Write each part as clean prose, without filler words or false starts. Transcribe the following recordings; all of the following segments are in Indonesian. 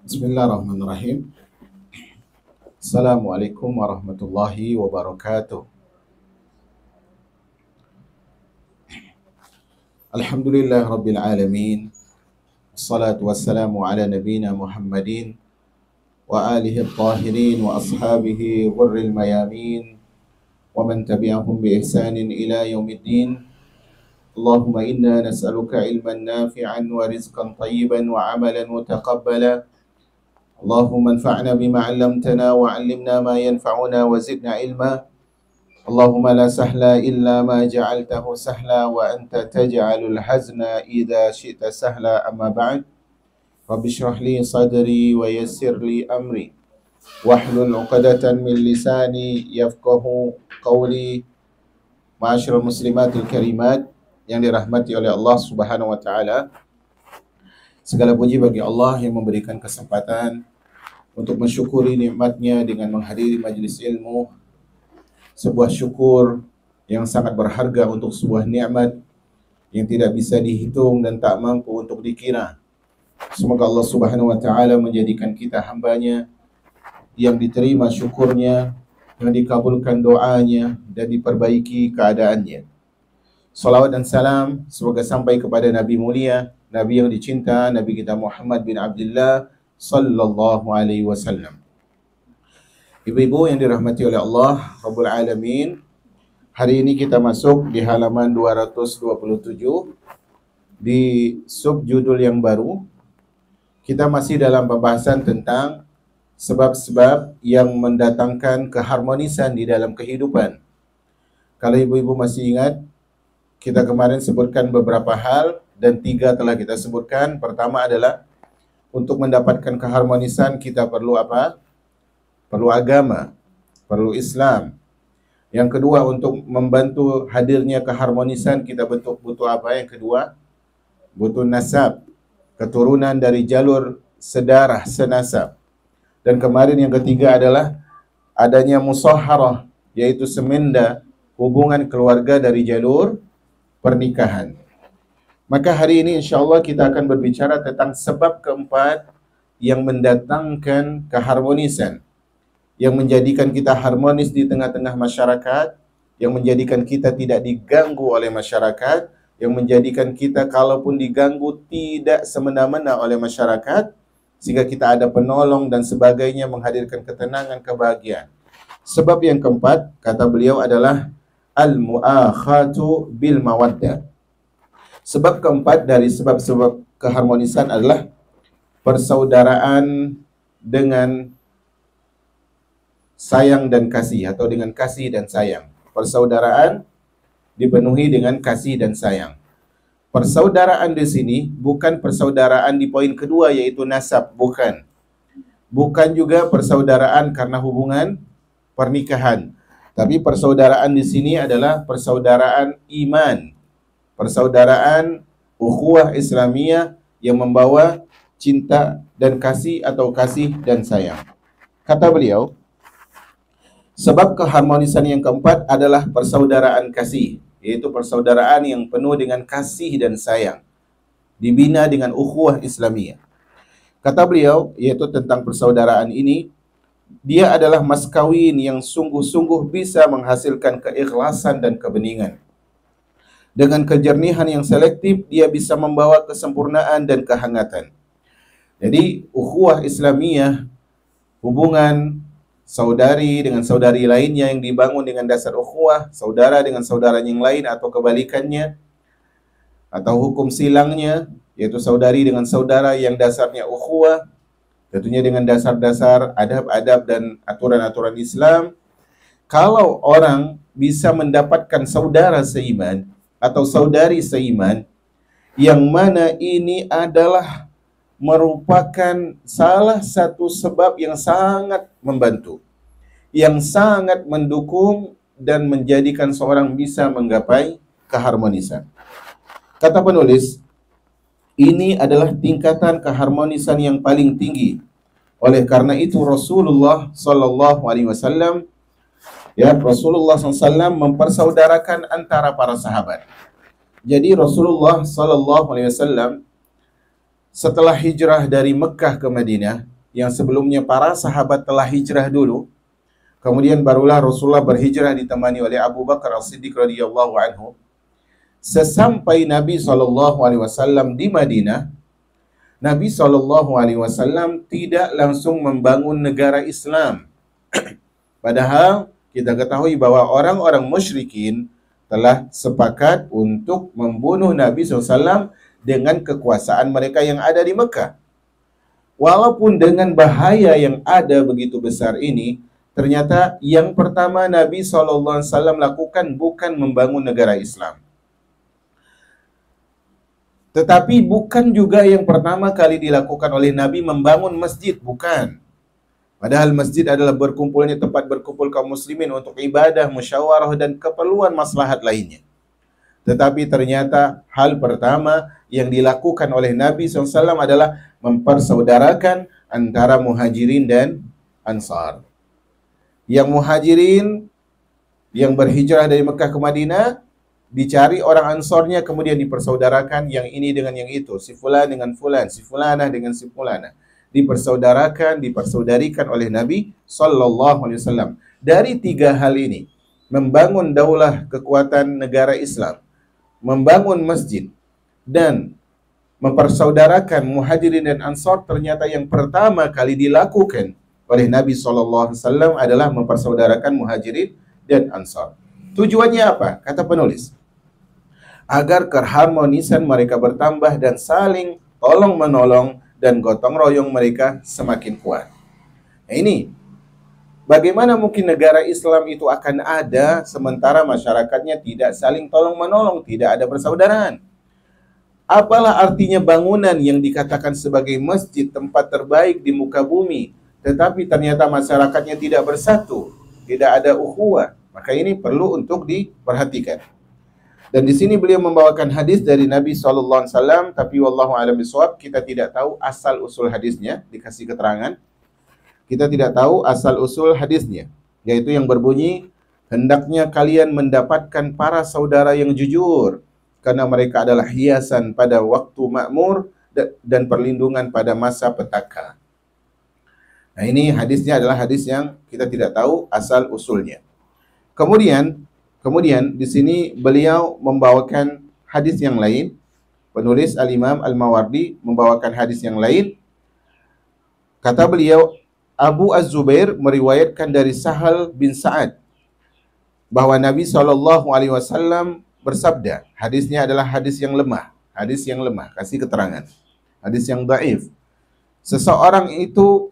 Bismillahirrahmanirrahim. Assalamualaikum warahmatullahi wabarakatuh. Alhamdulillah rabbil alamin. Assalatu wassalamu ala nabina Muhammadin wa alihi at-tahirin wa ashabihi ghurril mayamin wa man tabi'ahum bi ihsanin ila yaumiddin. Allahumma inna nas'aluka ilman nafi'an wa rizqan tayyiban wa amalan mutaqabbala. اللهم انفعنا بما علمتنا وعلمنا ما ينفعنا وزدنا علما. اللهم لا سهل إلا ما جعلته سهلا وأنت تجعل الحزن إذا شئت سهلا. أما بعد، رب اشرح لي صدري ويسر لي أمري واحلل عقدة من لساني يفقه قولي. Ma'asyiral muslimatil karimat yang dirahmati oleh Allah Subhanahu wa taala. Segala puji bagi Allah yang memberikan kesempatan untuk mensyukuri nikmatnya dengan menghadiri majlis ilmu, sebuah syukur yang sangat berharga untuk sebuah nikmat yang tidak bisa dihitung dan tak mampu untuk dikira. Semoga Allah Subhanahu wa taala menjadikan kita hambanya yang diterima syukurnya, yang dikabulkan doanya dan diperbaiki keadaannya. Salawat dan salam semoga sampai kepada Nabi mulia, Nabi yang dicinta, Nabi kita Muhammad bin Abdullah sallallahu alaihi wasallam. Ibu-ibu yang dirahmati oleh Allah Rabbul Alamin, hari ini kita masuk di halaman 227 di subjudul yang baru. Kita masih dalam pembahasan tentang sebab-sebab yang mendatangkan keharmonisan di dalam kehidupan. Kalau ibu-ibu masih ingat, kita kemarin sebutkan beberapa hal dan 3 telah kita sebutkan. Pertama adalah untuk mendapatkan keharmonisan kita perlu apa? Perlu agama, perlu Islam. Yang kedua, untuk membantu hadirnya keharmonisan kita butuh apa? Yang kedua, butuh nasab, keturunan dari jalur sedarah, senasab. Dan kemarin yang ketiga adalah adanya musahharah, yaitu semenda hubungan keluarga dari jalur pernikahan. Maka hari ini insyaAllah kita akan berbicara tentang sebab keempat yang mendatangkan keharmonisan, yang menjadikan kita harmonis di tengah-tengah masyarakat, yang menjadikan kita tidak diganggu oleh masyarakat, yang menjadikan kita kalaupun diganggu tidak semena-mena oleh masyarakat, sehingga kita ada penolong dan sebagainya, menghadirkan ketenangan, kebahagiaan. Sebab yang keempat, kata beliau, adalah al-mu'akhatu bil mawaddah. Sebab keempat dari sebab-sebab keharmonisan adalah persaudaraan dengan sayang dan kasih, atau dengan kasih dan sayang. Persaudaraan dipenuhi dengan kasih dan sayang. Persaudaraan di sini bukan persaudaraan di poin kedua, yaitu nasab, bukan. Bukan juga persaudaraan karena hubungan pernikahan. Tapi persaudaraan di sini adalah persaudaraan iman, persaudaraan ukhuwah Islamiyah yang membawa cinta dan kasih atau kasih dan sayang. Kata beliau, sebab keharmonisan yang keempat adalah persaudaraan kasih, yaitu persaudaraan yang penuh dengan kasih dan sayang, dibina dengan ukhuwah Islamiyah. Kata beliau, yaitu tentang persaudaraan ini, dia adalah mas kawin yang sungguh-sungguh bisa menghasilkan keikhlasan dan kebeningan. Dengan kejernihan yang selektif, dia bisa membawa kesempurnaan dan kehangatan. Jadi, ukhuwah Islamiyah, hubungan saudari dengan saudari lainnya yang dibangun dengan dasar ukhuwah, saudara dengan saudara yang lain atau kebalikannya, atau hukum silangnya, yaitu saudari dengan saudara yang dasarnya ukhuwah, tentunya dengan dasar-dasar adab-adab dan aturan-aturan Islam. Kalau orang bisa mendapatkan saudara seiman atau saudari seiman, yang mana ini adalah merupakan salah satu sebab yang sangat membantu, yang sangat mendukung dan menjadikan seorang bisa menggapai keharmonisan. Kata penulis, ini adalah tingkatan keharmonisan yang paling tinggi. Oleh karena itu Rasulullah sallallahu alaihi wasallam, Rasulullah SAW mempersaudarakan antara para sahabat. Jadi Rasulullah sallallahu alaihi wasallam setelah hijrah dari Mekah ke Madinah, yang sebelumnya para sahabat telah hijrah dulu. Kemudian barulah Rasulullah berhijrah ditemani oleh Abu Bakar As-Siddiq radhiyallahu anhu. Sesampai Nabi SAW di Madinah, Nabi SAW tidak langsung membangun negara Islam. Padahal kita ketahui bahwa orang-orang musyrikin telah sepakat untuk membunuh Nabi SAW dengan kekuasaan mereka yang ada di Mekah. Walaupun dengan bahaya yang ada begitu besar ini, ternyata yang pertama Nabi SAW lakukan bukan membangun negara Islam. Tetapi bukan juga yang pertama kali dilakukan oleh Nabi membangun masjid, bukan. Padahal masjid adalah berkumpulnya tempat berkumpul kaum muslimin untuk ibadah, musyawarah dan keperluan maslahat lainnya. Tetapi ternyata hal pertama yang dilakukan oleh Nabi SAW adalah mempersaudarakan antara muhajirin dan ansar. Yang muhajirin yang berhijrah dari Mekah ke Madinah, dicari orang ansornya, kemudian dipersaudarakan yang ini dengan yang itu, si fulan dengan fulan, si fulanah dengan si fulanah, dipersaudarakan, dipersaudarikan oleh Nabi SAW. Dari tiga hal ini, membangun daulah kekuatan negara Islam, membangun masjid, dan mempersaudarakan muhajirin dan ansar, ternyata yang pertama kali dilakukan oleh Nabi SAW adalah mempersaudarakan muhajirin dan ansar. Tujuannya apa? Kata penulis, agar keharmonisan mereka bertambah dan saling tolong-menolong dan gotong royong mereka semakin kuat. Nah ini, bagaimana mungkin negara Islam itu akan ada sementara masyarakatnya tidak saling tolong-menolong, tidak ada persaudaraan? Apalah artinya bangunan yang dikatakan sebagai masjid, tempat terbaik di muka bumi, tetapi ternyata masyarakatnya tidak bersatu, tidak ada ukhuwah? Maka ini perlu untuk diperhatikan. Dan di sini beliau membawakan hadis dari Nabi SAW, tapi wallahu a'lam bishawab, kita tidak tahu asal usul hadisnya, dikasih keterangan. Kita tidak tahu asal usul hadisnya, yaitu yang berbunyi, hendaknya kalian mendapatkan para saudara yang jujur, karena mereka adalah hiasan pada waktu makmur dan perlindungan pada masa petaka. Nah ini hadisnya adalah hadis yang kita tidak tahu asal usulnya. Kemudian di sini beliau membawakan hadis yang lain. Penulis Al-Imam Al-Mawardi membawakan hadis yang lain. Kata beliau, Abu Az-Zubair meriwayatkan dari Sahal bin Sa'ad bahwa Nabi SAW bersabda, hadisnya adalah hadis yang lemah, kasih keterangan, hadis yang dhaif. Seseorang itu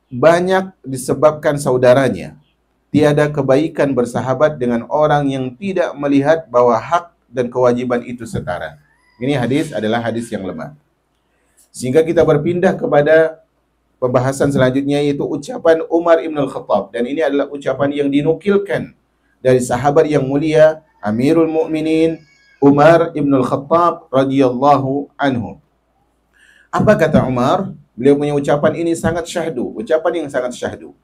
banyak disebabkan saudaranya. Tiada kebaikan bersahabat dengan orang yang tidak melihat bahwa hak dan kewajiban itu setara. Ini hadis adalah hadis yang lemah. Sehingga kita berpindah kepada pembahasan selanjutnya, yaitu ucapan Umar ibn al-Khattab. Dan ini adalah ucapan yang dinukilkan dari sahabat yang mulia, Amirul Mukminin Umar ibn al-Khattab radhiyallahu anhu. Apa kata Umar? Beliau punya ucapan ini sangat syahdu, ucapan yang sangat syahdu.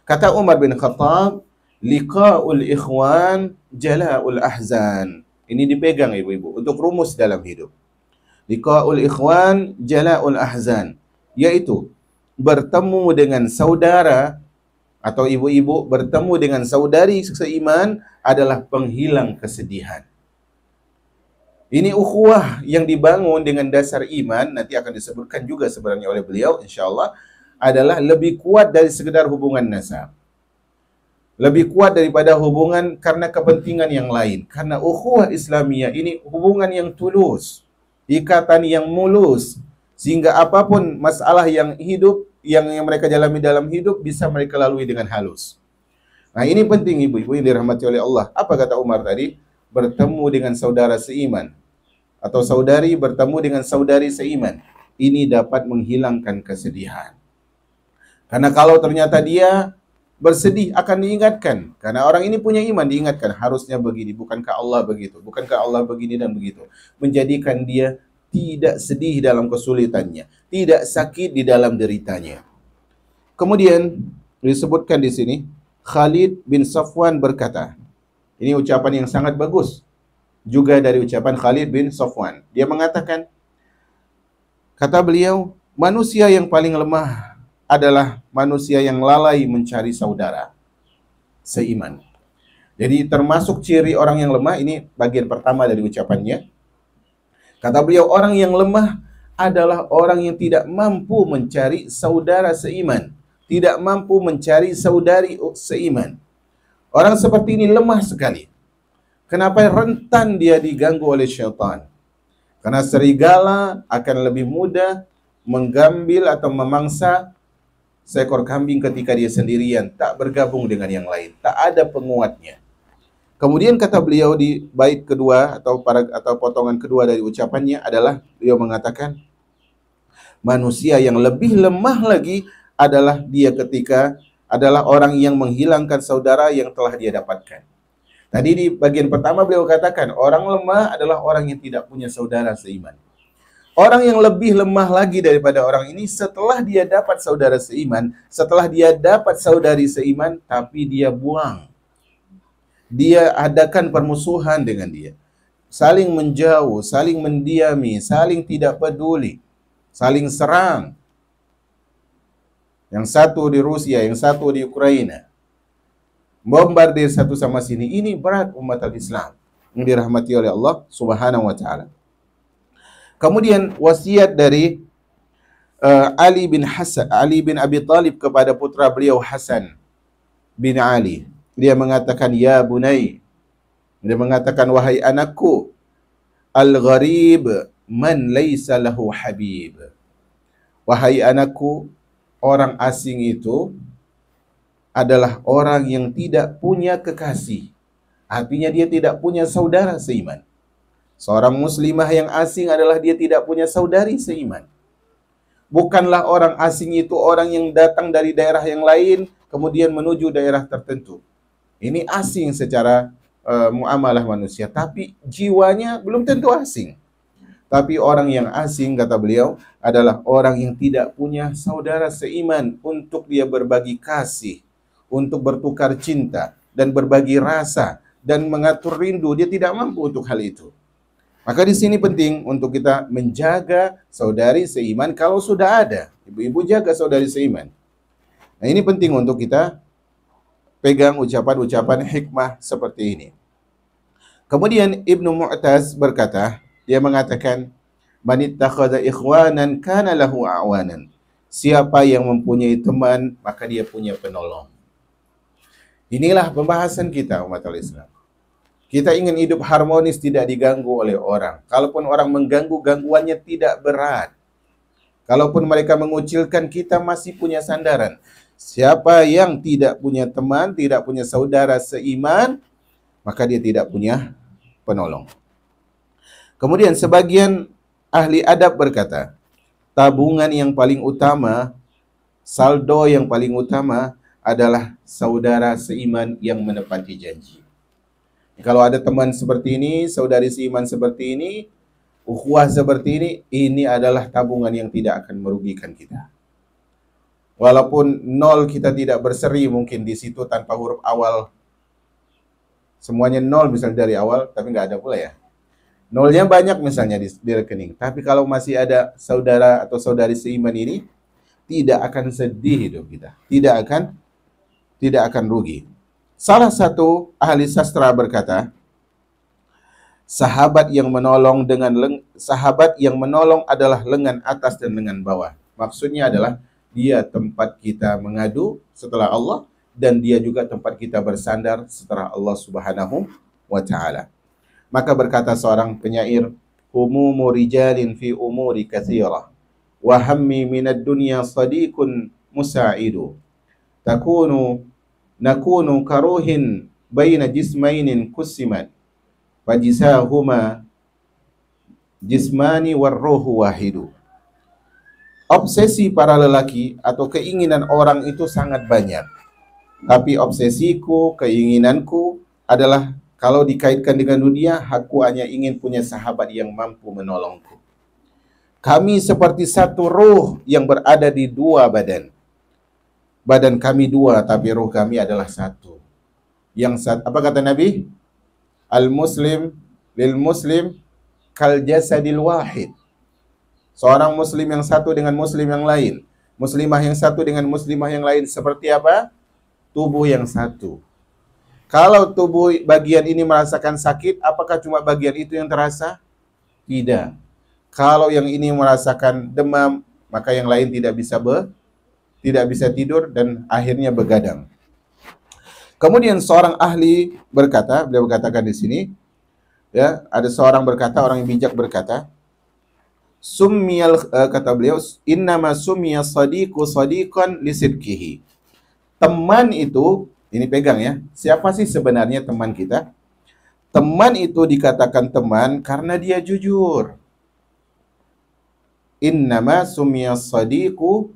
Kata Umar bin Khattab, liqa'ul ikhwan jala'ul ahzan. Ini dipegang ibu-ibu untuk rumus dalam hidup. Liqa'ul ikhwan jala'ul ahzan, yaitu bertemu dengan saudara atau ibu-ibu bertemu dengan saudari seiman adalah penghilang kesedihan. Ini ukhuwah yang dibangun dengan dasar iman, nanti akan disebutkan juga sebenarnya oleh beliau insyaallah, adalah lebih kuat dari sekedar hubungan nasab. Lebih kuat daripada hubungan karena kepentingan yang lain. Karena ukhuwah Islamiyah ini hubungan yang tulus, ikatan yang mulus, sehingga apapun masalah yang mereka jalani dalam hidup bisa mereka lalui dengan halus. Nah ini penting ibu-ibu yang dirahmati oleh Allah. Apa kata Umar tadi? Bertemu dengan saudara seiman atau saudari bertemu dengan saudari seiman, ini dapat menghilangkan kesedihan. Karena kalau ternyata dia bersedih akan diingatkan. Karena orang ini punya iman, diingatkan harusnya begini, bukankah Allah begitu, bukankah Allah begini dan begitu. Menjadikan dia tidak sedih dalam kesulitannya, tidak sakit di dalam deritanya. Kemudian disebutkan di sini, Khalid bin Safwan berkata, ini ucapan yang sangat bagus juga dari ucapan Khalid bin Safwan. Dia mengatakan, kata beliau, manusia yang paling lemah adalah manusia yang lalai mencari saudara seiman. Jadi termasuk ciri orang yang lemah, ini bagian pertama dari ucapannya. Kata beliau, orang yang lemah adalah orang yang tidak mampu mencari saudara seiman, tidak mampu mencari saudari seiman. Orang seperti ini lemah sekali. Kenapa? Rentan dia diganggu oleh syaitan. Karena serigala akan lebih mudah menggambil atau memangsa seekor kambing ketika dia sendirian, tak bergabung dengan yang lain, tak ada penguatnya. Kemudian kata beliau di bait kedua atau potongan kedua dari ucapannya adalah beliau mengatakan manusia yang lebih lemah lagi adalah dia ketika adalah orang yang menghilangkan saudara yang telah dia dapatkan. Tadi di bagian pertama beliau katakan orang lemah adalah orang yang tidak punya saudara seiman. Orang yang lebih lemah lagi daripada orang ini setelah dia dapat saudara seiman, setelah dia dapat saudari seiman, tapi dia buang. Dia adakan permusuhan dengan dia. Saling menjauh, saling mendiami, saling tidak peduli, saling serang. Yang satu di Rusia, yang satu di Ukraina. Bombardir satu sama sini. Ini berat umat al-Islam yang dirahmati oleh Allah Subhanahu wa taala. Kemudian wasiat dari Ali bin Abi Thalib kepada putra beliau Hasan bin Ali. Dia mengatakan, ya bunai. Dia mengatakan, wahai anakku, al-gharib man laysa lahu habib. Wahai anakku, orang asing itu adalah orang yang tidak punya kekasih. Artinya dia tidak punya saudara seiman. Seorang muslimah yang asing adalah dia tidak punya saudari seiman. Bukanlah orang asing itu orang yang datang dari daerah yang lain kemudian menuju daerah tertentu. Ini asing secara muamalah manusia, tapi jiwanya belum tentu asing. Tapi orang yang asing, kata beliau, adalah orang yang tidak punya saudara seiman untuk dia berbagi kasih, untuk bertukar cinta, dan berbagi rasa, dan mengatur rindu. Dia tidak mampu untuk hal itu. Maka di sini penting untuk kita menjaga saudari seiman kalau sudah ada. Ibu-ibu jaga saudari seiman. Nah ini penting untuk kita pegang ucapan-ucapan hikmah seperti ini. Kemudian Ibnu Mu'taz berkata, dia mengatakan, man ittakhadha ikhwanan kana lahu a'wanan. Siapa yang mempunyai teman, maka dia punya penolong. Inilah pembahasan kita umat al-Islam. Kita ingin hidup harmonis, tidak diganggu oleh orang. Kalaupun orang mengganggu, gangguannya tidak berat. Kalaupun mereka mengucilkan, kita masih punya sandaran. Siapa yang tidak punya teman, tidak punya saudara seiman, maka dia tidak punya penolong. Kemudian sebagian ahli adab berkata, tabungan yang paling utama, saldo yang paling utama adalah saudara seiman yang menepati janji. Kalau ada teman seperti ini, saudari seiman seperti ini, ukhuwah seperti ini adalah tabungan yang tidak akan merugikan kita. Walaupun nol kita tidak berseri mungkin di situ tanpa huruf awal. Semuanya nol misalnya dari awal, tapi nggak ada pula ya. Nolnya banyak misalnya di rekening. Tapi kalau masih ada saudara atau saudari seiman ini, tidak akan sedih hidup kita. Tidak akan rugi. Salah satu ahli sastra berkata, sahabat yang menolong adalah lengan atas dan lengan bawah. Maksudnya adalah dia tempat kita mengadu setelah Allah, dan dia juga tempat kita bersandar setelah Allah Subhanahu wa ta'ala. Maka berkata seorang penyair, umumu rijalin fi umuri katsirah wa hammi minad dunya sadiqun musa'idu nakunu karuhin baina jismainin kusimat fajisahuma jismani warruhu wahidu. Obsesi para lelaki atau keinginan orang itu sangat banyak. Tapi obsesiku, keinginanku adalah kalau dikaitkan dengan dunia, aku hanya ingin punya sahabat yang mampu menolongku. Kami seperti satu ruh yang berada di dua badan. Badan kami dua, tapi ruh kami adalah satu. Apa kata Nabi? Al-Muslim lil Muslim kal jasadil wahid. Seorang muslim yang satu dengan muslim yang lain Muslimah yang satu dengan muslimah yang lain seperti apa? Tubuh yang satu. Kalau tubuh bagian ini merasakan sakit, apakah cuma bagian itu yang terasa? Tidak. Kalau yang ini merasakan demam, maka yang lain tidak bisa tidur dan akhirnya begadang. Kemudian seorang ahli berkata, beliau berkatakan di sini, ya, ada seorang berkata, orang yang bijak berkata, kata beliau, innama summiya sadiqu sadiqan lisidqihi. Teman itu, ini pegang ya, siapa sih sebenarnya teman kita? Teman itu dikatakan teman karena dia jujur. Innama summiya sadiqu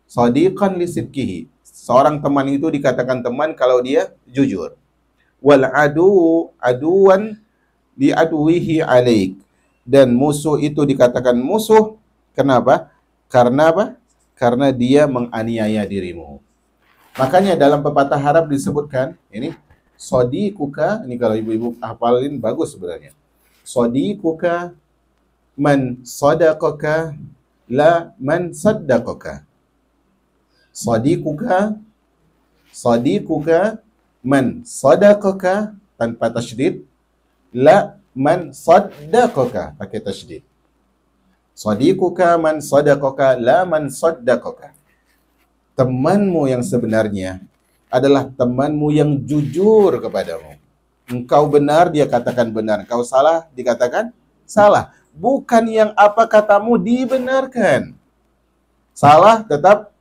sadiqan lisidqihi. Seorang teman itu dikatakan teman kalau dia jujur. Wal aduwan li aduwihi alaik. Dan musuh itu dikatakan musuh. Kenapa? Karena apa? Karena dia menganiaya dirimu. Makanya dalam pepatah Arab disebutkan, ini sadiquka, ini kalau ibu-ibu hafalin bagus sebenarnya. Sadiquka man sadaqaka la man saddaqaka. Sadiquka man sadaqaka tanpa tasydid, la man saddaqaka pakai tasydid. Sadiquka man sadaqaka la man saddaqaka. Temanmu yang sebenarnya adalah temanmu yang jujur kepadamu. Engkau benar, dia katakan benar. Engkau salah, dikatakan salah. Bukan yang apa katamu dibenarkan. Salah tetap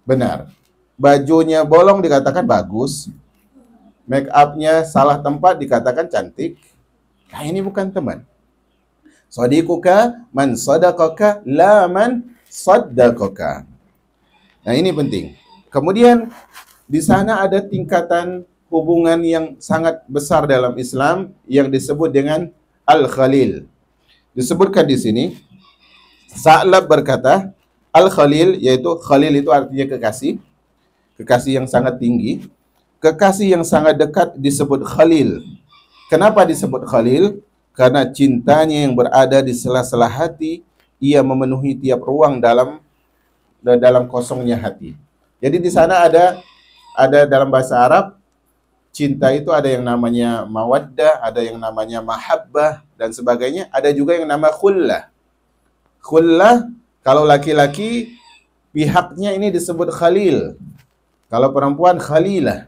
benar. Bajunya bolong dikatakan bagus. Make up-nya salah tempat dikatakan cantik. Nah, ini bukan teman. Sadiquka man sadaqaka la man saddaqaka. Nah, ini penting. Kemudian di sana ada tingkatan hubungan yang sangat besar dalam Islam yang disebut dengan Al-Khalil. Disebutkan di sini, Sa'lab berkata, Al-Khalil, yaitu Khalil itu artinya kekasih. Kekasih yang sangat tinggi. Kekasih yang sangat dekat disebut Khalil. Kenapa disebut Khalil? Karena cintanya yang berada di sela-sela hati, ia memenuhi tiap ruang dalam kosongnya hati. Jadi di sana ada dalam bahasa Arab, cinta itu ada yang namanya mawaddah, ada yang namanya mahabbah, dan sebagainya. Ada juga yang nama khullah. Khullah, kalau laki-laki, pihaknya ini disebut khalil. Kalau perempuan, khalilah.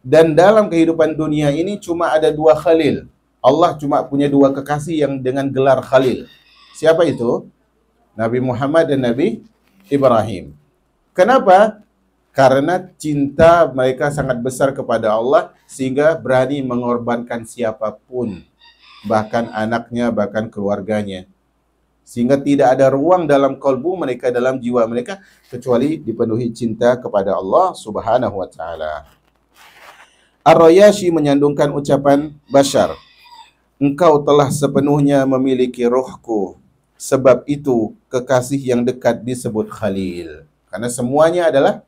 Dan dalam kehidupan dunia ini cuma ada dua khalil. Allah cuma punya dua kekasih yang dengan gelar khalil. Siapa itu? Nabi Muhammad dan Nabi Ibrahim. Kenapa? Karena cinta mereka sangat besar kepada Allah sehingga berani mengorbankan siapapun, bahkan anaknya, bahkan keluarganya. Sehingga tidak ada ruang dalam kalbu mereka, dalam jiwa mereka, kecuali dipenuhi cinta kepada Allah Subhanahu wa ta'ala. Ar-Rayashi menyandungkan ucapan Bashar, engkau telah sepenuhnya memiliki rohku, sebab itu kekasih yang dekat disebut Khalil. Karena semuanya adalah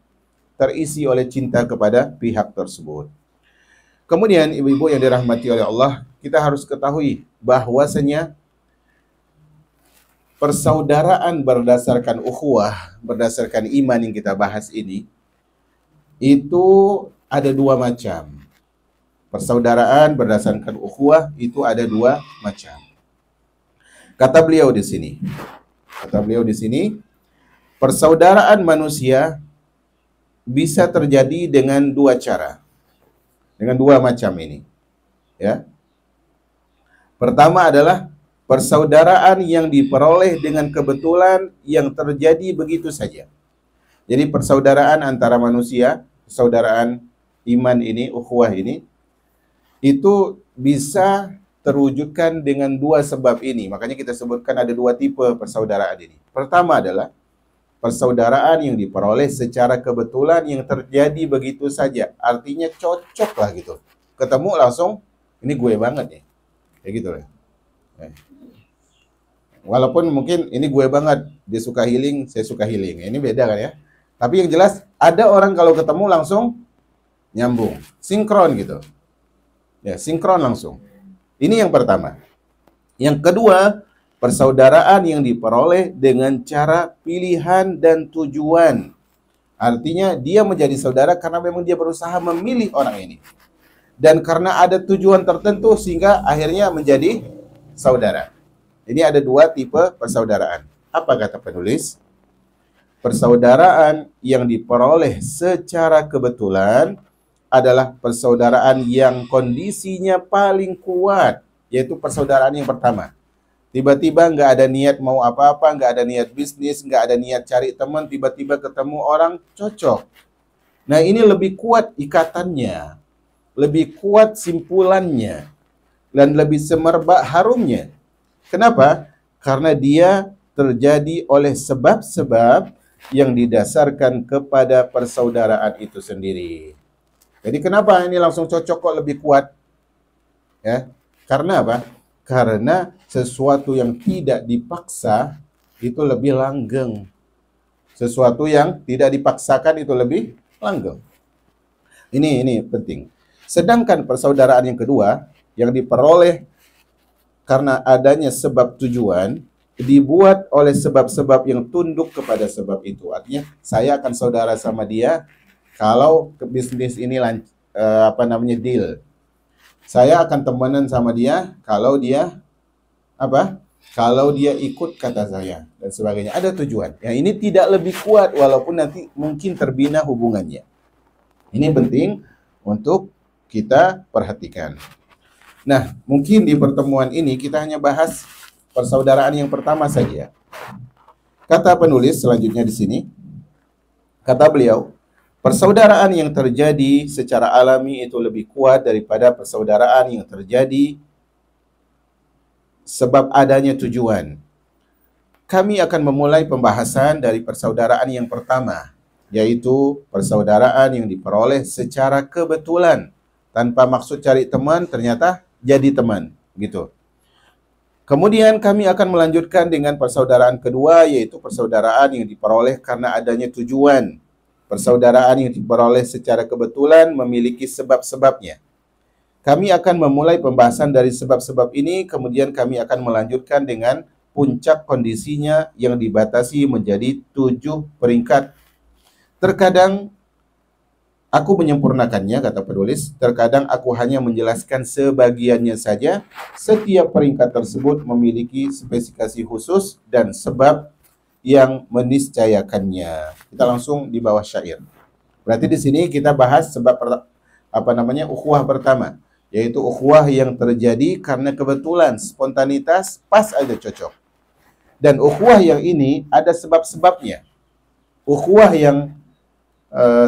terisi oleh cinta kepada pihak tersebut. Kemudian ibu-ibu yang dirahmati oleh Allah, kita harus ketahui bahwasanya persaudaraan berdasarkan ukhuwah, berdasarkan iman yang kita bahas ini, itu ada dua macam. Persaudaraan berdasarkan ukhuwah itu ada dua macam. Kata beliau di sini, persaudaraan manusia bisa terjadi dengan dua cara. Dengan dua macam ini. Ya. Pertama adalah persaudaraan yang diperoleh dengan kebetulan yang terjadi begitu saja. Jadi persaudaraan antara manusia, persaudaraan iman ini, ukhuwah ini, itu bisa terwujudkan dengan dua sebab ini. Makanya kita sebutkan ada dua tipe persaudaraan ini. Pertama adalah persaudaraan yang diperoleh secara kebetulan yang terjadi begitu saja. Artinya cocok lah gitu. Ketemu langsung, ini gue banget nih. Kayak gitu lah. Walaupun mungkin ini gue banget, dia suka healing, saya suka healing. Ini beda kan ya. Tapi yang jelas ada orang kalau ketemu langsung nyambung, sinkron gitu. Ya, sinkron langsung. Ini yang pertama. Yang kedua, persaudaraan yang diperoleh dengan cara pilihan dan tujuan. Artinya dia menjadi saudara karena memang dia berusaha memilih orang ini. Dan karena ada tujuan tertentu sehingga akhirnya menjadi saudara. Ini ada dua tipe persaudaraan. Apa kata penulis? Persaudaraan yang diperoleh secara kebetulan adalah persaudaraan yang kondisinya paling kuat, yaitu persaudaraan yang pertama. Tiba-tiba nggak ada niat mau apa-apa, nggak ada niat bisnis, nggak ada niat cari teman, tiba-tiba ketemu orang cocok. Nah, ini lebih kuat ikatannya, lebih kuat simpulannya, dan lebih semerbak harumnya. Kenapa? Karena dia terjadi oleh sebab-sebab yang didasarkan kepada persaudaraan itu sendiri. Jadi kenapa ini langsung cocok kok lebih kuat? Ya, karena apa? Karena sesuatu yang tidak dipaksa itu lebih langgeng. Sesuatu yang tidak dipaksakan itu lebih langgeng. Ini penting. Sedangkan persaudaraan yang kedua yang diperoleh karena adanya sebab tujuan, dibuat oleh sebab-sebab yang tunduk kepada sebab itu. Artinya saya akan saudara sama dia kalau ke bisnis ini deal. Saya akan temenan sama dia kalau dia Kalau dia ikut kata saya dan sebagainya. Ada tujuan. Yang ini tidak lebih kuat walaupun nanti mungkin terbina hubungannya. Ini penting untuk kita perhatikan. Nah, mungkin di pertemuan ini kita hanya bahas persaudaraan yang pertama saja. Kata penulis selanjutnya di sini, kata beliau, persaudaraan yang terjadi secara alami itu lebih kuat daripada persaudaraan yang terjadi sebab adanya tujuan. Kami akan memulai pembahasan dari persaudaraan yang pertama, yaitu persaudaraan yang diperoleh secara kebetulan. Tanpa maksud cari teman, ternyata jadi teman, gitu. Kemudian kami akan melanjutkan dengan persaudaraan kedua, yaitu persaudaraan yang diperoleh karena adanya tujuan. Persaudaraan yang diperoleh secara kebetulan memiliki sebab-sebabnya. Kami akan memulai pembahasan dari sebab-sebab ini, kemudian kami akan melanjutkan dengan puncak kondisinya yang dibatasi menjadi 7 peringkat. Terkadang aku menyempurnakannya, kata penulis. Terkadang aku hanya menjelaskan sebagiannya saja. Setiap peringkat tersebut memiliki spesifikasi khusus dan sebab yang meniscayakannya. Kita langsung di bawah syair. Berarti di sini kita bahas sebab ukhuwah pertama, yaitu ukhuwah yang terjadi karena kebetulan, spontanitas, pas aja cocok. Dan ukhuwah yang ini ada sebab-sebabnya. Ukhuwah yang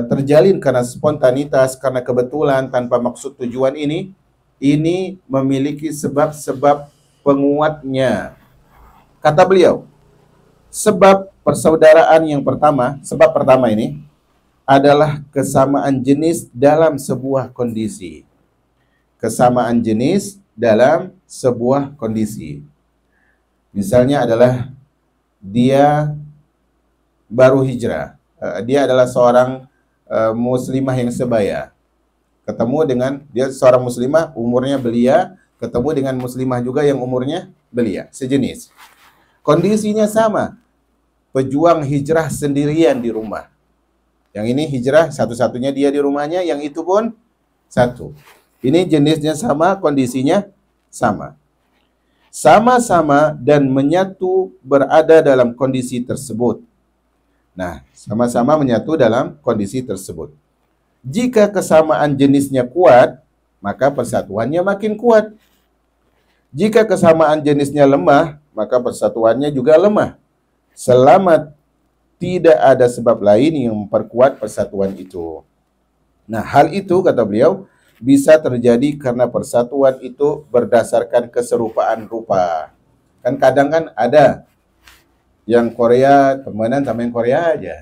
terjalin karena spontanitas, karena kebetulan, tanpa maksud tujuan ini memiliki sebab-sebab penguatnya. Kata beliau, sebab persaudaraan yang pertama, sebab pertama ini adalah kesamaan jenis dalam sebuah kondisi. Kesamaan jenis dalam sebuah kondisi. Misalnya adalah dia baru hijrah. Dia adalah seorang muslimah yang sebaya. Ketemu dengan dia seorang muslimah, umurnya belia, ketemu dengan muslimah juga yang umurnya belia, sejenis. Kondisinya sama. Pejuang hijrah sendirian di rumah. Yang ini hijrah satu-satunya dia di rumahnya, yang itu pun satu. Ini jenisnya sama, kondisinya sama. Sama-sama dan menyatu berada dalam kondisi tersebut. Nah, sama-sama menyatu dalam kondisi tersebut. Jika kesamaan jenisnya kuat, maka persatuannya makin kuat. Jika kesamaan jenisnya lemah, maka persatuannya juga lemah. Selama tidak ada sebab lain yang memperkuat persatuan itu. Nah, hal itu, kata beliau, bisa terjadi karena persatuan itu berdasarkan keserupaan rupa. Kan kadang kan ada yang Korea temenan sama yang Korea aja.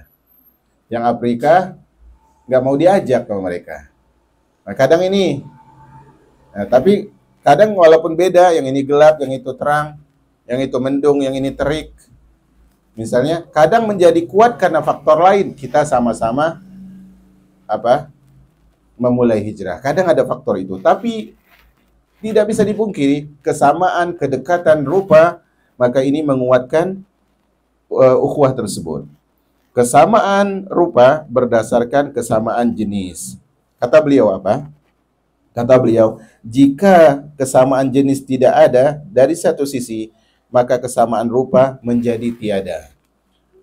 Yang Afrika nggak mau diajak sama mereka. Nah, kadang ini. Nah, tapi kadang walaupun beda, yang ini gelap, yang itu terang, yang itu mendung, yang ini terik. Misalnya, kadang menjadi kuat karena faktor lain. Kita sama-sama memulai hijrah. Kadang ada faktor itu. Tapi tidak bisa dipungkiri, kesamaan, kedekatan rupa maka ini menguatkan ukhuwah tersebut. Kesamaan rupa berdasarkan kesamaan jenis. Kata beliau apa? Kata beliau, jika kesamaan jenis tidak ada dari satu sisi, maka kesamaan rupa menjadi tiada.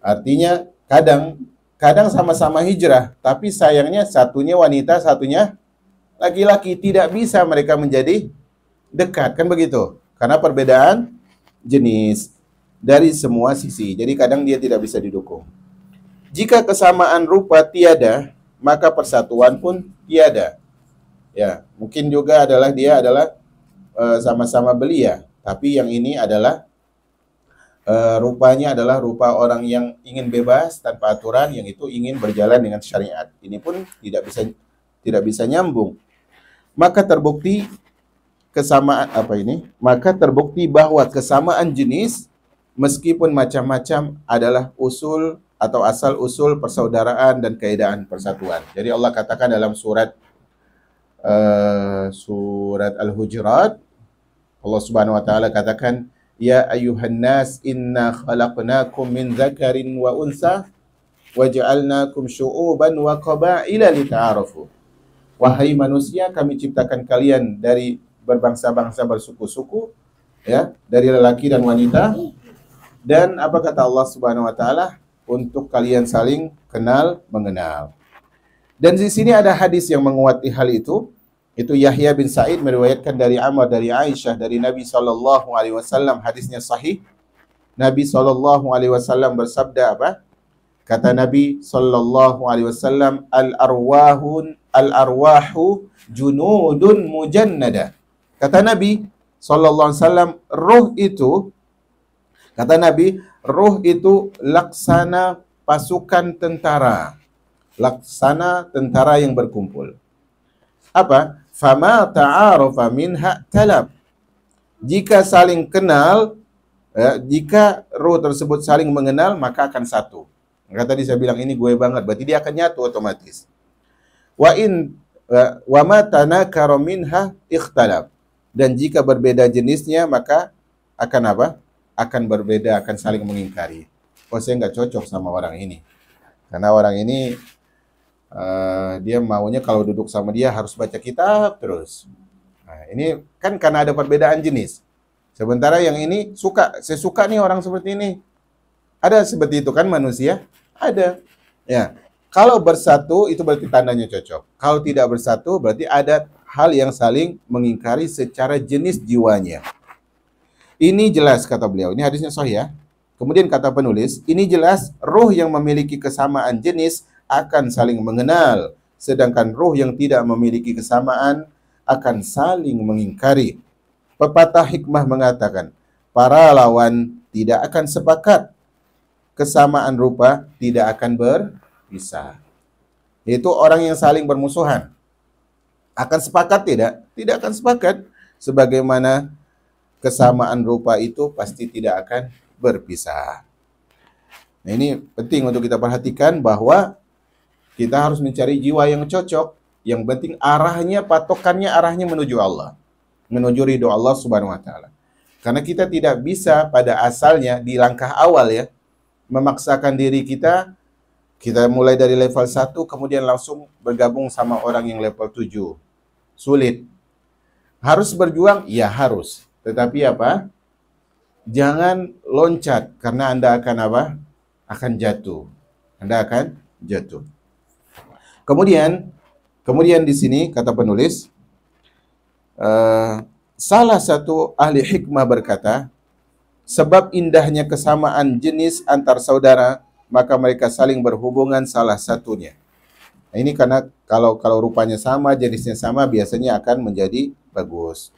Artinya, kadang sama-sama hijrah, tapi sayangnya satunya wanita, satunya laki-laki. Tidak bisa mereka menjadi dekat, kan begitu? Karena perbedaan jenis dari semua sisi. Jadi kadang dia tidak bisa didukung. Jika kesamaan rupa tiada, maka persatuan pun tiada. Ya, mungkin juga dia adalah sama-sama belia, tapi yang ini adalah rupanya adalah rupa orang yang ingin bebas tanpa aturan, yang itu ingin berjalan dengan syariat. Ini pun tidak bisa nyambung. Maka terbukti Maka terbukti bahwa kesamaan jenis meskipun macam-macam adalah usul atau asal usul persaudaraan dan keadaan persatuan. Jadi Allah katakan dalam surat Al-Hujurat, Allah Subhanahu wa taala katakan, ya ayyuhan nas inna khalaqnakum min dzakarin wa unsa waja'alnakum syu'uban wa qaba'ila lita'arafu. Wahai manusia, kami ciptakan kalian dari berbangsa-bangsa, bersuku-suku, ya, dari lelaki dan wanita. Dan apa kata Allah Subhanahu wa taala? Untuk kalian saling kenal mengenal. Dan di sini ada hadis yang menguati hal itu. Itu Yahya bin Sa'id meriwayatkan dari Amr, dari Aisyah, dari Nabi sallallahu alaihi wasallam, hadisnya sahih. Nabi sallallahu alaihi wasallam bersabda apa? Kata Nabi sallallahu alaihi wasallam, al-arwahu junudun mujannada. Kata Nabi sallallahu alaihi wasallam, roh itu laksana pasukan tentara. Laksana tentara yang berkumpul. Apa? Fama ta'arafa minha talab. Jika saling kenal, jika roh tersebut saling mengenal, maka akan satu. Maka tadi saya bilang ini gue banget, berarti dia akan nyatu otomatis. Wa ma tanakara minha ikhtalaf. Dan jika berbeda jenisnya, maka akan apa? Akan berbeda, akan saling mengingkari. Oh, saya nggak cocok sama orang ini. Karena orang ini dia maunya kalau duduk sama dia harus baca kitab terus. Nah, ini kan karena ada perbedaan jenis. Sementara yang ini saya suka nih orang seperti ini. Ada seperti itu kan manusia? Ada. Ya. Kalau bersatu itu berarti tandanya cocok. Kalau tidak bersatu berarti ada hal yang saling mengingkari secara jenis jiwanya. Ini jelas kata beliau. Ini hadisnya sahih ya. Kemudian kata penulis, ini jelas roh yang memiliki kesamaan jenis akan saling mengenal, sedangkan roh yang tidak memiliki kesamaan akan saling mengingkari. Pepatah hikmah mengatakan, para lawan tidak akan sepakat, kesamaan rupa tidak akan berpisah. Yaitu orang yang saling bermusuhan. Akan sepakat tidak? Tidak akan sepakat. Sebagaimana kesamaan rupa itu pasti tidak akan berpisah. Nah, ini penting untuk kita perhatikan bahwa kita harus mencari jiwa yang cocok. Yang penting patokannya arahnya menuju Allah. Menuju ridho Allah Subhanahu wa taala. Karena kita tidak bisa pada asalnya di langkah awal ya, memaksakan diri kita mulai dari level 1 kemudian langsung bergabung sama orang yang level 7. Sulit. Harus berjuang? Ya harus. Tetapi apa? Jangan loncat karena Anda akan apa? Akan jatuh. Anda akan jatuh. Kemudian di sini kata penulis, salah satu ahli hikmah berkata, sebab indahnya kesamaan jenis antar saudara, maka mereka saling berhubungan salah satunya. Nah, ini karena kalau rupanya sama, jenisnya sama, biasanya akan menjadi bagus.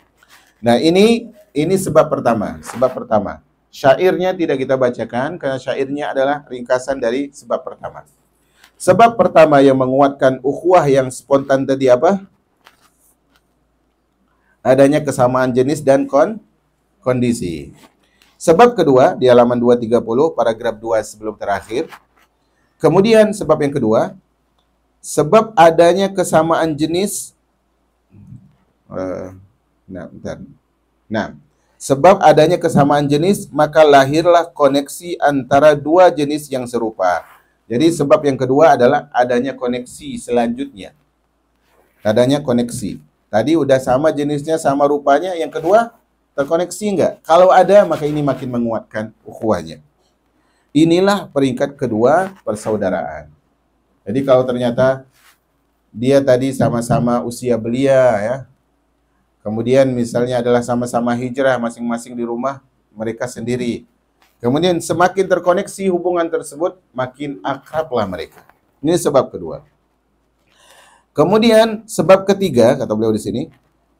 Nah, ini sebab pertama. Sebab pertama. Syairnya tidak kita bacakan karena syairnya adalah ringkasan dari sebab pertama. Sebab pertama yang menguatkan ukhuwah yang spontan tadi apa? Adanya kesamaan jenis dan kondisi. Sebab kedua di halaman 230 paragraf 2 sebelum terakhir. Kemudian sebab yang kedua, sebab adanya kesamaan jenis. Sebab adanya kesamaan jenis, maka lahirlah koneksi antara dua jenis yang serupa. Jadi sebab yang kedua adalah adanya koneksi selanjutnya. Adanya koneksi. Tadi udah sama jenisnya, sama rupanya. Yang kedua, terkoneksi enggak? Kalau ada, maka ini makin menguatkan ukhuwahnya. Inilah peringkat kedua persaudaraan. Jadi kalau ternyata dia tadi sama-sama usia belia ya, kemudian misalnya adalah sama-sama hijrah masing-masing di rumah mereka sendiri. Kemudian semakin terkoneksi hubungan tersebut, makin akrablah mereka. Ini sebab kedua. Kemudian sebab ketiga, kata beliau di sini,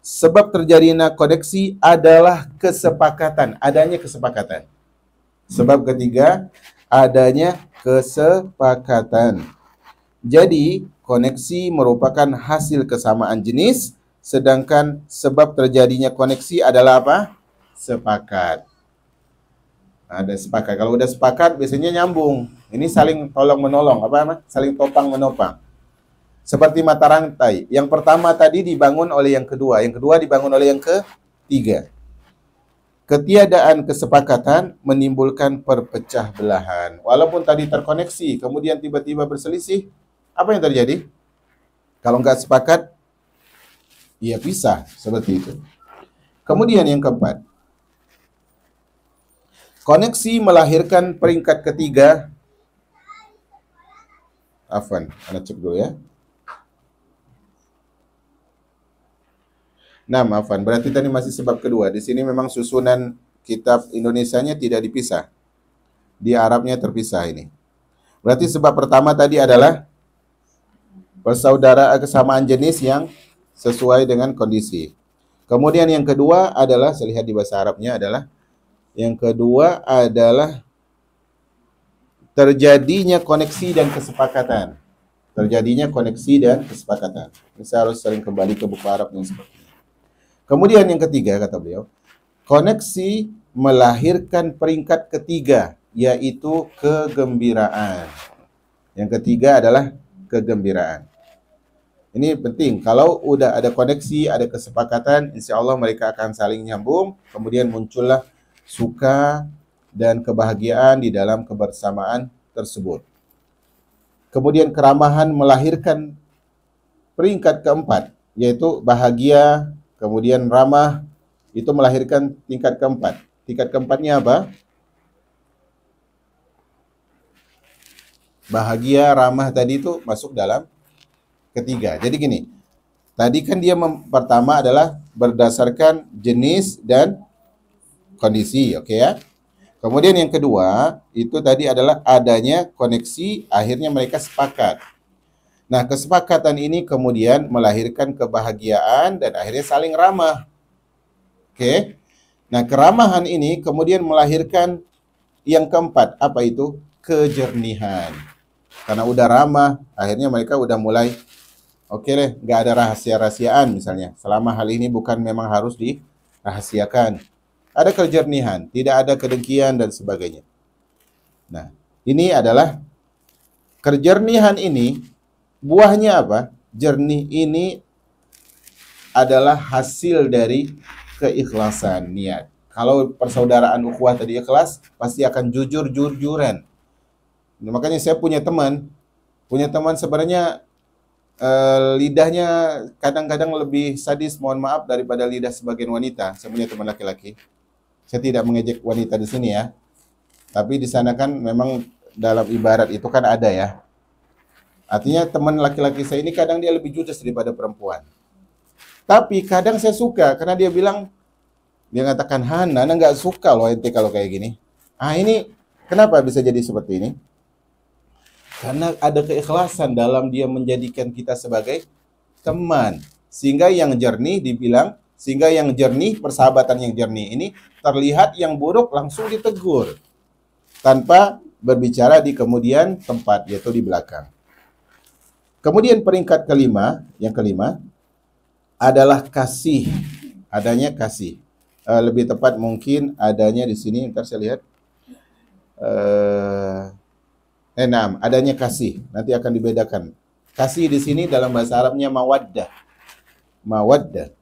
sebab terjadinya koneksi adalah kesepakatan, adanya kesepakatan. Sebab ketiga, adanya kesepakatan. Jadi, koneksi merupakan hasil kesamaan jenis, sedangkan sebab terjadinya koneksi adalah apa? Sepakat. Ada sepakat. Kalau udah sepakat biasanya nyambung. Ini saling tolong menolong, saling topang menopang. Seperti mata rantai. Yang pertama tadi dibangun oleh yang kedua dibangun oleh yang ketiga. Ketiadaan kesepakatan menimbulkan perpecah belahan. Walaupun tadi terkoneksi, kemudian tiba-tiba berselisih, apa yang terjadi? Kalau nggak sepakat, ya pisah, seperti itu. Kemudian yang keempat, koneksi melahirkan peringkat ketiga. Afwan, anda cek dulu ya. Nah, maafan, berarti tadi masih sebab kedua. Di sini memang susunan kitab Indonesianya tidak dipisah. Di Arabnya terpisah ini. Berarti sebab pertama tadi adalah persaudaraan kesamaan jenis yang sesuai dengan kondisi. Kemudian yang kedua adalah, saya lihat di bahasa Arabnya adalah, yang kedua adalah terjadinya koneksi dan kesepakatan. Terjadinya koneksi dan kesepakatan. Ini saya harus sering kembali ke buku Arab yang seperti ini. Kemudian yang ketiga, kata beliau, koneksi melahirkan peringkat ketiga, yaitu kegembiraan. Yang ketiga adalah kegembiraan. Ini penting, kalau udah ada koneksi, ada kesepakatan, insya Allah mereka akan saling nyambung, kemudian muncullah suka dan kebahagiaan di dalam kebersamaan tersebut. Kemudian keramahan melahirkan peringkat keempat, yaitu bahagia, kemudian ramah, itu melahirkan tingkat keempat. Tingkat keempatnya apa? Bahagia, ramah tadi itu masuk dalam ketiga. Jadi gini, tadi kan dia pertama adalah berdasarkan jenis dan kondisi, oke ya? Kemudian yang kedua, itu tadi adalah adanya koneksi, akhirnya mereka sepakat. Nah, kesepakatan ini kemudian melahirkan kebahagiaan dan akhirnya saling ramah. Oke. Nah, keramahan ini kemudian melahirkan yang keempat. Apa itu? Kejernihan. Karena udah ramah, akhirnya mereka udah mulai, oke deh, nggak ada rahasia-rahasiaan misalnya. Selama hal ini bukan memang harus dirahasiakan. Ada kejernihan, tidak ada kedengkian dan sebagainya. Nah, ini adalah kejernihan ini. Buahnya apa? Jernih ini adalah hasil dari keikhlasan niat. Kalau persaudaraan ukhuwah tadi ikhlas, pasti akan jujur-jujuran. Nah, makanya saya punya teman sebenarnya lidahnya kadang-kadang lebih sadis, mohon maaf, daripada lidah sebagian wanita. Saya punya teman laki-laki. Saya tidak mengejek wanita di sini ya. Tapi di sana kan memang dalam ibarat itu kan ada ya. Artinya teman laki-laki saya ini kadang dia lebih judes daripada perempuan. Tapi kadang saya suka karena dia bilang, dia mengatakan, Han, Nana nggak suka loh ente kalau kayak gini. Ah, ini kenapa bisa jadi seperti ini? Karena ada keikhlasan dalam dia menjadikan kita sebagai teman. Sehingga yang jernih dibilang, sehingga yang jernih, persahabatan yang jernih ini terlihat yang buruk langsung ditegur. Tanpa berbicara di kemudian tempat, yaitu di belakang. Kemudian peringkat kelima, yang kelima adalah kasih. Adanya kasih. Lebih tepat mungkin adanya di sini, ntar saya lihat. Adanya kasih. Nanti akan dibedakan. Kasih di sini dalam bahasa Arabnya mawaddah. Mawaddah.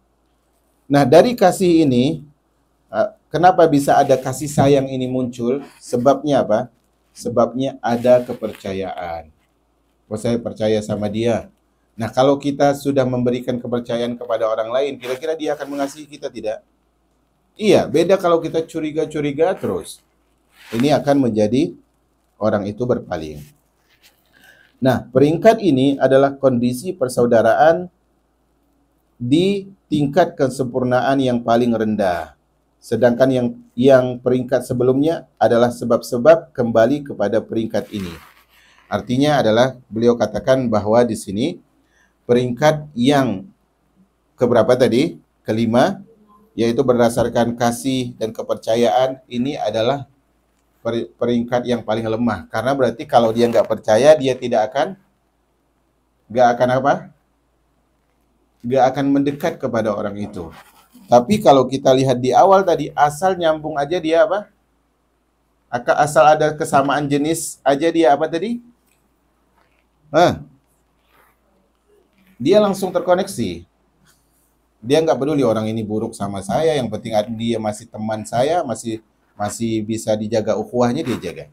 Nah, dari kasih ini Kenapa bisa ada kasih sayang ini muncul? Sebabnya apa? Sebabnya ada kepercayaan. Oh, saya percaya sama dia. Nah, kalau kita sudah memberikan kepercayaan kepada orang lain, kira-kira dia akan mengasihi kita tidak? Iya, beda kalau kita curiga-curiga terus. Ini akan menjadi orang itu berpaling. Nah, peringkat ini adalah kondisi persaudaraan di tingkat kesempurnaan yang paling rendah. Sedangkan yang peringkat sebelumnya adalah sebab-sebab kembali kepada peringkat ini. Artinya adalah beliau katakan bahwa di sini peringkat yang keberapa tadi? Kelima, yaitu berdasarkan kasih dan kepercayaan, ini adalah peringkat yang paling lemah. Karena berarti kalau dia nggak percaya, dia nggak akan apa? Nggak akan mendekat kepada orang itu. Tapi kalau kita lihat di awal tadi, asal nyambung aja dia apa? Asal ada kesamaan jenis aja dia apa tadi? Dia langsung terkoneksi. Dia nggak peduli orang ini buruk sama saya, yang penting dia masih teman saya, masih bisa dijaga ukhuwahnya, dia jaga.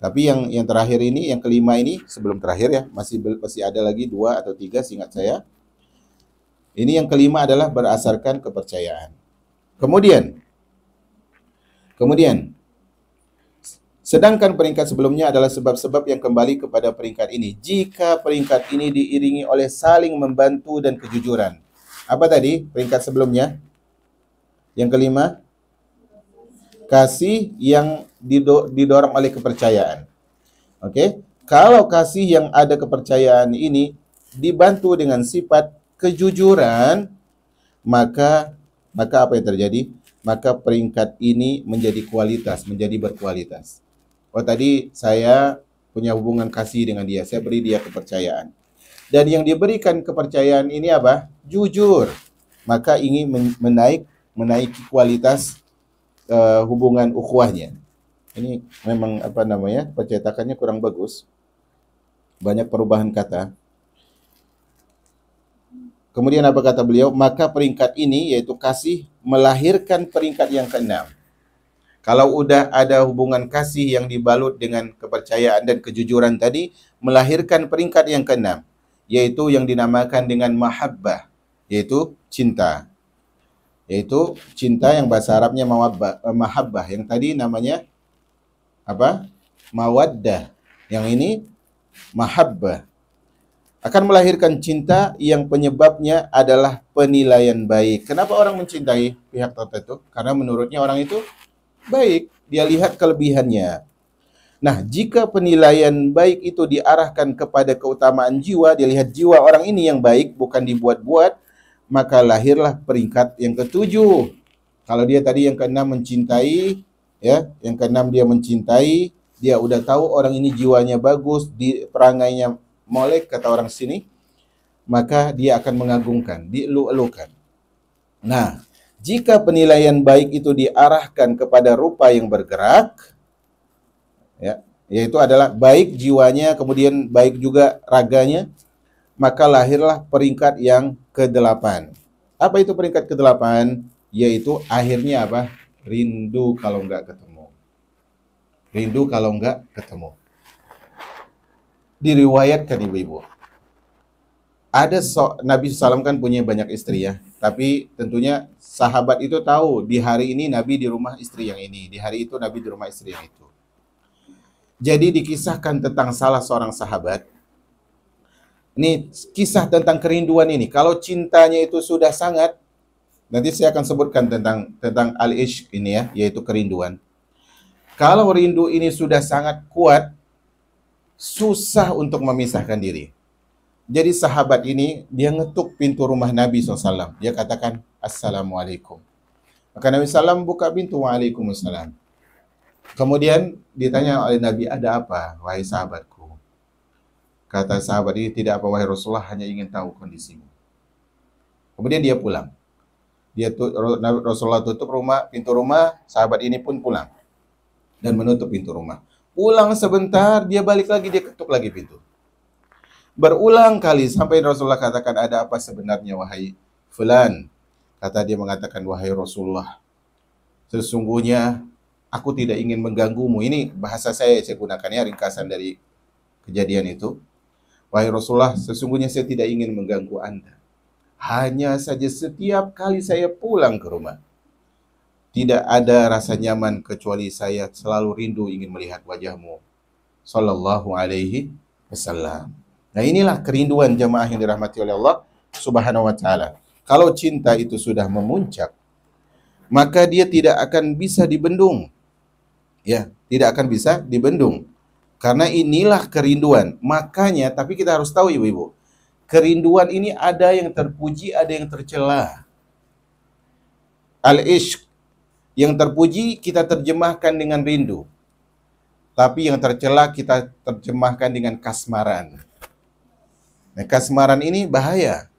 Tapi yang terakhir ini, yang kelima ini, sebelum terakhir ya, masih ada lagi 2 atau 3 seingat saya. Ini yang kelima adalah berdasarkan kepercayaan. Kemudian, sedangkan peringkat sebelumnya adalah sebab-sebab yang kembali kepada peringkat ini. Jika peringkat ini diiringi oleh saling membantu dan kejujuran. Apa tadi peringkat sebelumnya? Yang kelima, kasih yang didorong oleh kepercayaan. Oke? Kalau kasih yang ada kepercayaan ini dibantu dengan sifat kejujuran, maka apa yang terjadi? Maka peringkat ini menjadi kualitas, menjadi berkualitas. Oh, tadi saya punya hubungan kasih dengan dia, saya beri dia kepercayaan. Dan yang diberikan kepercayaan ini apa? Jujur. Maka ingin menaiki kualitas hubungan ukhuwahnya. Ini memang apa namanya? Percetakannya kurang bagus. Banyak perubahan kata. Kemudian apa kata beliau? Maka peringkat ini, yaitu kasih, melahirkan peringkat yang keenam. Kalau udah ada hubungan kasih yang dibalut dengan kepercayaan dan kejujuran tadi, melahirkan peringkat yang keenam, yaitu yang dinamakan dengan mahabbah, yaitu cinta. Yaitu cinta yang bahasa Arabnya mahabbah. Yang tadi namanya apa? Mawaddah. Yang ini mahabbah. Akan melahirkan cinta yang penyebabnya adalah penilaian baik. Kenapa orang mencintai pihak tertentu? Karena menurutnya orang itu baik. Dia lihat kelebihannya. Nah, jika penilaian baik itu diarahkan kepada keutamaan jiwa, dia lihat jiwa orang ini yang baik, bukan dibuat-buat, maka lahirlah peringkat yang ketujuh. Kalau dia tadi yang keenam mencintai, ya, yang keenam dia mencintai, dia udah tahu orang ini jiwanya bagus, di perangainya molek, kata orang sini, maka dia akan mengagungkan, dielu-elukan. Nah, jika penilaian baik itu diarahkan kepada rupa yang bergerak, ya, yaitu adalah baik jiwanya, kemudian baik juga raganya, maka lahirlah peringkat yang ke-8. Apa itu peringkat ke-8? Yaitu akhirnya apa? Rindu kalau enggak ketemu. Rindu kalau enggak ketemu. Diriwayatkan ibu-ibu, ada Nabi SAW kan punya banyak istri ya, tapi tentunya sahabat itu tahu di hari ini Nabi di rumah istri yang ini, di hari itu Nabi di rumah istri yang itu. Jadi dikisahkan tentang salah seorang sahabat. Ini kisah tentang kerinduan ini. Kalau cintanya itu sudah sangat, nanti saya akan sebutkan tentang al-ishq ini ya, yaitu kerinduan. Kalau rindu ini sudah sangat kuat, susah untuk memisahkan diri. Jadi sahabat ini, dia ngetuk pintu rumah Nabi SAW. Dia katakan, Assalamualaikum. Maka Nabi SAW buka pintu, Waalaikumsalam. Kemudian ditanya oleh Nabi, ada apa, wahai sahabatku? Kata sahabat ini, tidak apa, wahai Rasulullah, hanya ingin tahu kondisimu. Kemudian dia pulang. Rasulullah tutup pintu rumah, sahabat ini pun pulang. Dan menutup pintu rumah. Pulang sebentar, dia balik lagi, dia ketuk lagi pintu. Berulang kali sampai Rasulullah katakan, ada apa sebenarnya wahai fulan? Kata dia mengatakan, wahai Rasulullah, sesungguhnya aku tidak ingin mengganggumu. Ini bahasa saya gunakannya, ringkasan dari kejadian itu. Wahai Rasulullah, sesungguhnya saya tidak ingin mengganggu Anda. Hanya saja setiap kali saya pulang ke rumah, tidak ada rasa nyaman kecuali saya selalu rindu ingin melihat wajahmu. Sallallahu alaihi wasallam. Nah, inilah kerinduan jamaah yang dirahmati oleh Allah Subhanahu wa taala. Kalau cinta itu sudah memuncak, maka dia tidak akan bisa dibendung. Ya, tidak akan bisa dibendung. Karena inilah kerinduan. Makanya, tapi kita harus tahu ibu-ibu, kerinduan ini ada yang terpuji, ada yang tercela. Al-ishq, yang terpuji kita terjemahkan dengan rindu. Tapi yang tercela kita terjemahkan dengan kasmaran. Nah, kasmaran ini bahaya.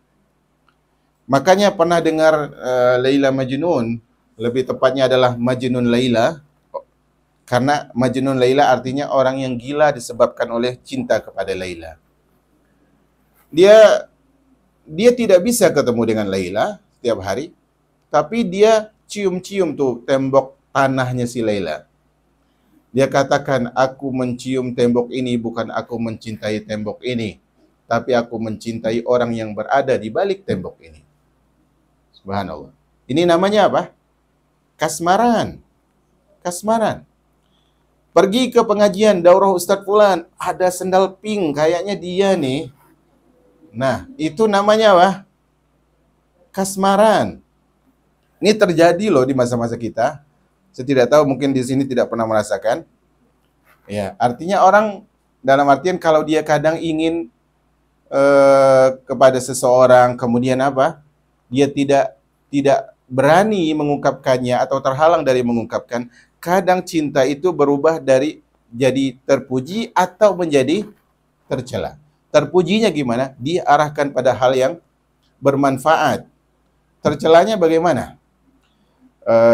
Makanya pernah dengar Laila Majnun, lebih tepatnya adalah Majnun Laila. Karena Majnun Laila artinya orang yang gila disebabkan oleh cinta kepada Laila. Dia tidak bisa ketemu dengan Laila setiap hari, tapi dia cium-cium tuh tembok tanahnya si Laila. Dia katakan, aku mencium tembok ini bukan aku mencintai tembok ini, tapi aku mencintai orang yang berada di balik tembok ini. Subhanallah. Ini namanya apa? Kasmaran. Kasmaran. Pergi ke pengajian daurah Ustadz Fulan, ada sendal pink, kayaknya dia nih. Nah, itu namanya apa? Kasmaran. Ini terjadi loh di masa-masa kita. Saya tidak tahu, mungkin di sini tidak pernah merasakan. Ya, artinya orang dalam artian kalau dia kadang ingin kepada seseorang, kemudian apa? Dia tidak berani mengungkapkannya atau terhalang dari mengungkapkan. Kadang cinta itu berubah dari jadi terpuji atau menjadi tercela. Terpujinya gimana? Diarahkan pada hal yang bermanfaat. Tercelanya bagaimana?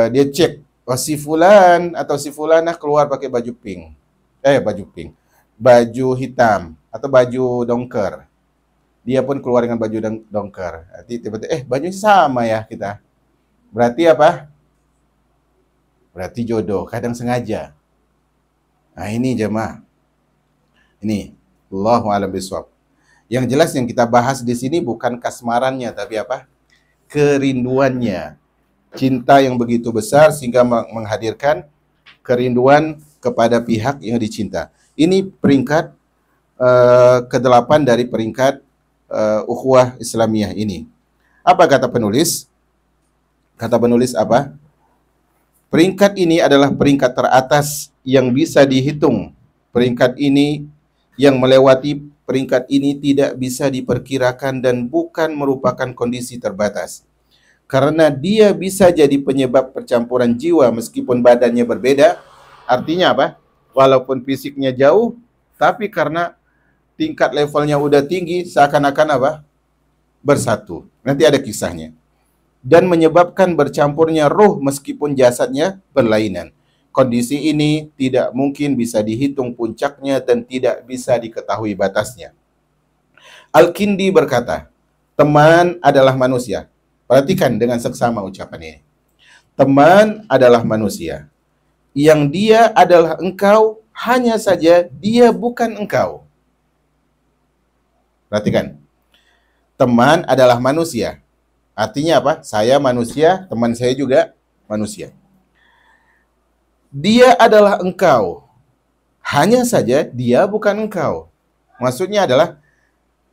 Dia cek, oh, si fulan atau si fulanah keluar pakai baju pink. Baju hitam atau baju dongker. Dia pun keluar dengan baju dongker. Nanti tiba-tiba, bajunya sama ya kita. Berarti apa? Berarti jodoh, kadang sengaja. Nah, ini jemaah. Ini, Allahu a'lam bishawab. Yang jelas yang kita bahas di sini bukan kasmarannya, tapi apa? Kerinduannya. Cinta yang begitu besar sehingga menghadirkan kerinduan kepada pihak yang dicinta. Ini peringkat ke-8 dari peringkat ukhuwah Islamiyah ini. Apa kata penulis? Kata penulis apa? Peringkat ini adalah peringkat teratas yang bisa dihitung. Peringkat ini yang melewati peringkat ini tidak bisa diperkirakan dan bukan merupakan kondisi terbatas. Karena dia bisa jadi penyebab percampuran jiwa meskipun badannya berbeda. Artinya apa? Walaupun fisiknya jauh, tapi karena tingkat levelnya udah tinggi, seakan-akan apa? Bersatu. Nanti ada kisahnya. Dan menyebabkan bercampurnya roh meskipun jasadnya berlainan. Kondisi ini tidak mungkin bisa dihitung puncaknya dan tidak bisa diketahui batasnya. Al-Kindi berkata, teman adalah manusia. Perhatikan dengan seksama ucapan ini. Teman adalah manusia. Yang dia adalah engkau, hanya saja dia bukan engkau. Perhatikan. Teman adalah manusia. Artinya apa? Saya manusia, teman saya juga manusia. Dia adalah engkau. Hanya saja dia bukan engkau. Maksudnya adalah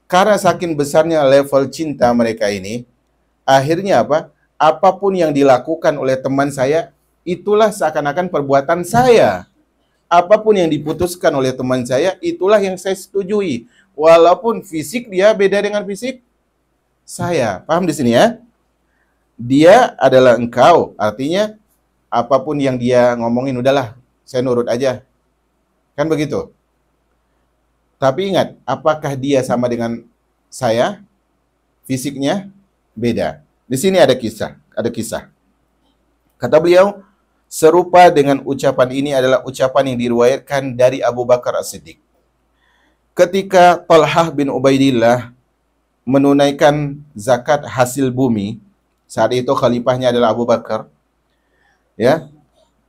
karena saking besarnya level cinta mereka ini, akhirnya apa? Apapun yang dilakukan oleh teman saya, itulah seakan-akan perbuatan saya. Apapun yang diputuskan oleh teman saya, itulah yang saya setujui. Walaupun fisik dia beda dengan fisik saya. Paham di sini ya? Dia adalah engkau. Artinya apapun yang dia ngomongin, udahlah, saya nurut aja. Kan begitu. Tapi ingat, apakah dia sama dengan saya? Fisiknya beda. Di sini ada kisah. Kata beliau, serupa dengan ucapan ini adalah ucapan yang diriwayatkan dari Abu Bakar As-Siddiq. Ketika Talhah bin Ubaidillah menunaikan zakat hasil bumi, saat itu khalifahnya adalah Abu Bakar. Ya,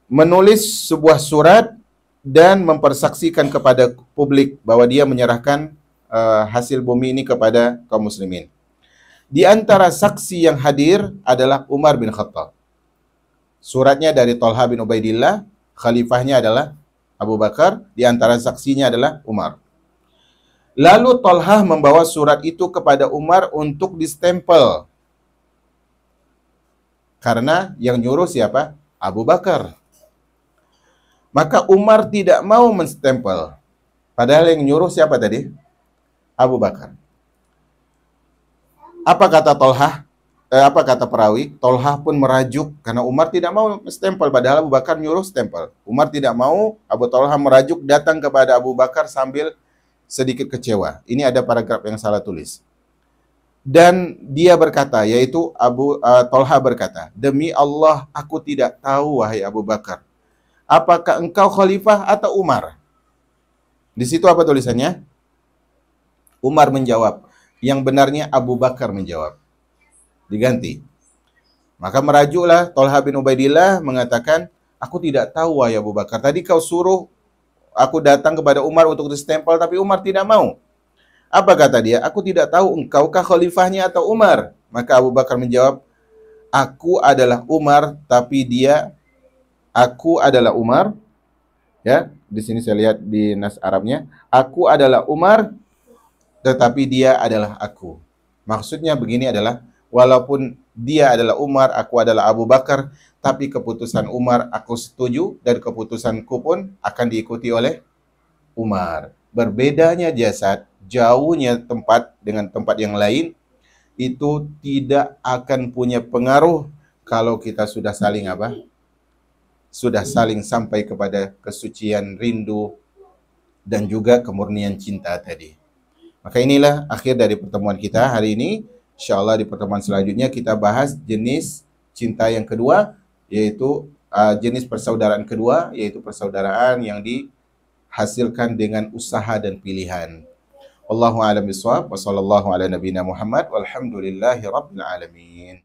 menulis sebuah surat dan mempersaksikan kepada publik bahwa dia menyerahkan hasil bumi ini kepada kaum muslimin. Di antara saksi yang hadir adalah Umar bin Khattab. Suratnya dari Thalha bin Ubaidillah, khalifahnya adalah Abu Bakar, di antara saksinya adalah Umar. Lalu Thalha membawa surat itu kepada Umar untuk distempel. Karena yang nyuruh siapa? Abu Bakar. Maka Umar tidak mau menstempel. Padahal yang nyuruh siapa tadi? Abu Bakar. Apa kata Thalha? Apa kata perawi? Thalha pun merajuk karena Umar tidak mau stempel, padahal Abu Bakar nyuruh stempel. Umar tidak mau, Abu Thalha merajuk datang kepada Abu Bakar sambil sedikit kecewa. Ini ada paragraf yang salah tulis. Dan dia berkata, yaitu Thalha berkata, demi Allah aku tidak tahu wahai Abu Bakar, apakah engkau khalifah atau Umar? Di situ apa tulisannya? Umar menjawab, yang benarnya Abu Bakar menjawab. Diganti. Maka merajuklah Thalha bin Ubaidillah mengatakan, aku tidak tahu wahai Abu Bakar. Tadi kau suruh aku datang kepada Umar untuk distempel, tapi Umar tidak mau. Apa kata dia? Aku tidak tahu engkaukah khalifahnya atau Umar. Maka Abu Bakar menjawab, aku adalah Umar, tapi aku adalah Umar. Ya, di sini saya lihat di nas Arabnya, aku adalah Umar, tetapi dia adalah aku. Maksudnya begini adalah, walaupun dia adalah Umar, aku adalah Abu Bakar, tapi keputusan Umar aku setuju dan keputusanku pun akan diikuti oleh Umar. Berbedanya jasad, jauhnya tempat dengan tempat yang lain, itu tidak akan punya pengaruh kalau kita sudah saling apa? Sudah saling sampai kepada kesucian rindu dan juga kemurnian cinta tadi. Maka inilah akhir dari pertemuan kita hari ini. InsyaAllah di pertemuan selanjutnya kita bahas jenis cinta yang kedua, yaitu jenis persaudaraan kedua, yaitu persaudaraan yang dihasilkan dengan usaha dan pilihan. Wallahu a'lam bishawab wa sallallahu ala nabiyina Muhammad walhamdulillahi rabbil alamin.